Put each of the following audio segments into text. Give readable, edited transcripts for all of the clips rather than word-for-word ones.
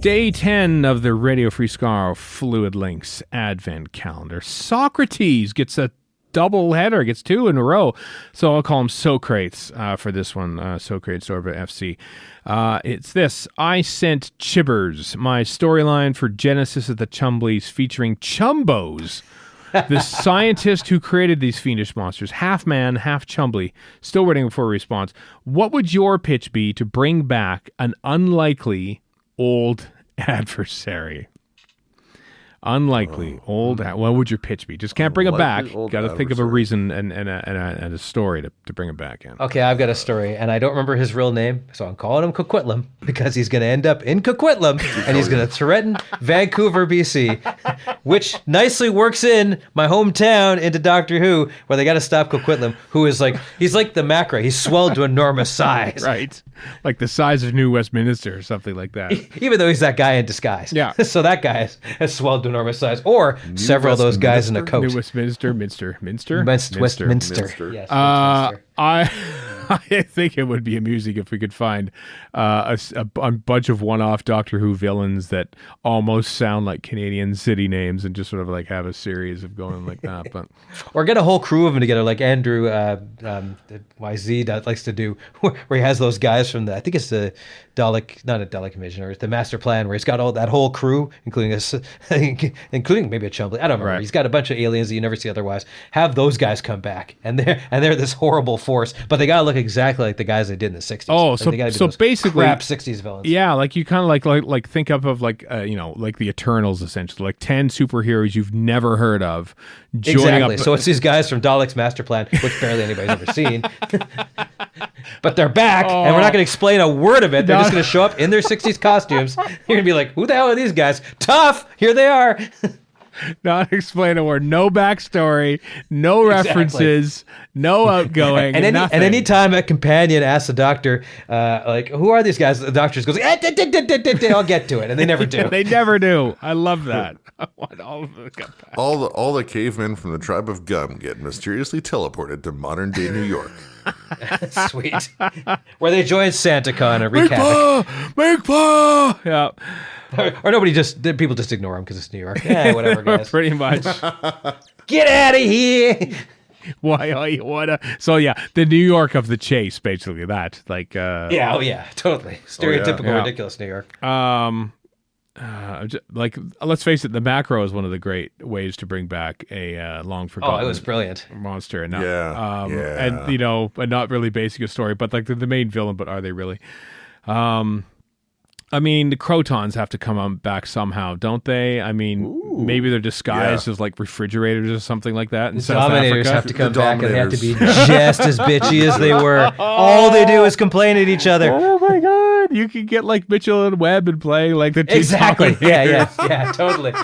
Day 10 of the Radio Free Skaro Fluid Links Advent Calendar. Socrates gets a double header, gets two in a row. So I'll call him Socrates for this one, Socrates Orbit FC. It's this. I sent Chibbers, my storyline for Genesis of the Chumblies featuring Chumbos. The scientist who created these fiendish monsters, half man, half Chumbly, still waiting for a response. What would your pitch be to bring back an unlikely old adversary? Unlikely old. What would your pitch be? Just can't bring it back. Got to think of a reason and a story to bring it back in. Okay, I've got a story, and I don't remember his real name, so I'm calling him Coquitlam because he's going to end up in Coquitlam, and he's going to threaten Vancouver, BC, which nicely works in my hometown into Doctor Who, where they got to stop Coquitlam, who is like, he's like the Macra. He's swelled to enormous size. Right. Like the size of New Westminster or something like that. Even though he's that guy in disguise. Yeah. So that guy has swelled to enormous size. Or several of those guys in a coat. New Westminster, Minster. Westminster. Yes, I think it would be amusing if we could find a bunch of one-off Doctor Who villains that almost sound like Canadian city names and just sort of like have a series of going like that. But or get a whole crew of them together, like Andrew YZ that likes to do, where he has those guys from the, I think it's the Dalek, not a Dalek Invasion, or the Master Plan, where he's got all that whole crew, including maybe a Chumbly. I don't remember. Right. He's got a bunch of aliens that you never see otherwise. Have those guys come back, and they're this horrible force, but they gotta look exactly like the guys they did in the 60s. Oh, like so basically crap 60s villains. Yeah, like you kind of like think of like like the Eternals, essentially, like 10 superheroes you've never heard of joining exactly. So it's these guys from Dalek's Master Plan, which barely anybody's ever seen. But they're back, and we're not going to explain a word of it. They're just going to show up in their 60s costumes. You're going to be like, who the hell are these guys? Tough! Here they are. Not explain a word. No backstory. No references. No outgoing. And nothing. any time a companion asks the Doctor, like, who are these guys? The Doctor just goes, I'll get to it. And they never do. They never do. I love that. I want all of them to come back. All the cavemen from the tribe of Gum get mysteriously teleported to modern day New York. Sweet. Where they join SantaCon and wreak havoc. Magpie! Yeah. Or people just ignore them because it's New York. Yeah, whatever, guys. Pretty much. Get out of here! What? So yeah, the New York of the chase, basically that. Like. Yeah, totally. Stereotypical, ridiculous New York. Like, let's face it, the Macro is one of the great ways to bring back a long forgotten. Oh, it was brilliant. Monster, and and and not really basing a story, but like the main villain. But are they really? I mean, the Crotons have to come back somehow, don't they? I mean, maybe they're disguised as like refrigerators or something like that. In South Dominators Africa. have to come back, and they have to be just as bitchy as they were. All they do is complain at each other. Oh my God! You could get like Mitchell and Webb and play like the two exactly. Yeah, totally.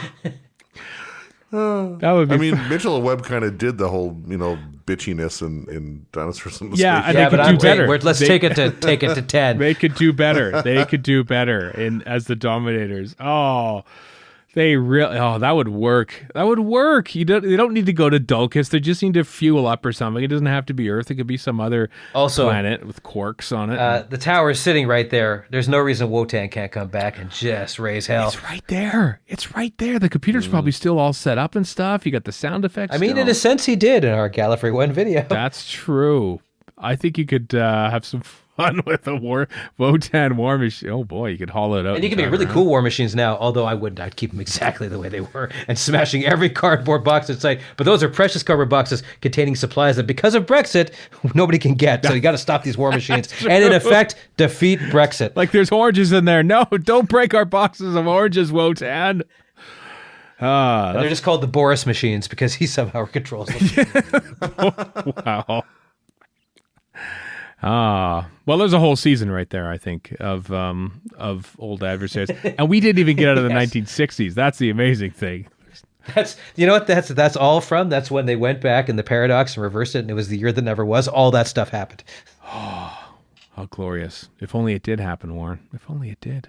That would be. I mean, Mitchell and Webb kind of did the whole, bitchiness in Dinosaurs in the Yeah, Space. and they could do better. Let's take it to 10. They could do better. They could do better as the Dominators. Oh, they really. Oh, that would work. That would work. They don't need to go to Dulcus. They just need to fuel up or something. It doesn't have to be Earth. It could be some other planet with quarks on it. The tower is sitting right there. There's no reason Wotan can't come back and just raise hell. It's right there. The computer's probably still all set up and stuff. You got the sound effects. I mean, in a sense, he did in our Gallifrey 1 video. That's true. I think you could have some fun with a Wotan war machine. Oh boy, you could haul it out. And you can make really cool war machines now, although I wouldn't. I'd keep them exactly the way they were and smashing every cardboard box in sight. But those are precious cardboard boxes containing supplies that, because of Brexit, nobody can get. So you got to stop these war machines and, in effect, defeat Brexit. Like there's oranges in there. No, don't break our boxes of oranges, Wotan. They're just called the Boris machines because he somehow controls them. Wow. Well, there's a whole season right there, I think, of old adversaries, and we didn't even get out of the 1960s. That's the amazing thing. That's what that's all from. That's when they went back in the paradox and reversed it, and it was the year that never was. All that stuff happened. Oh, how glorious! If only it did happen, Warren. If only it did.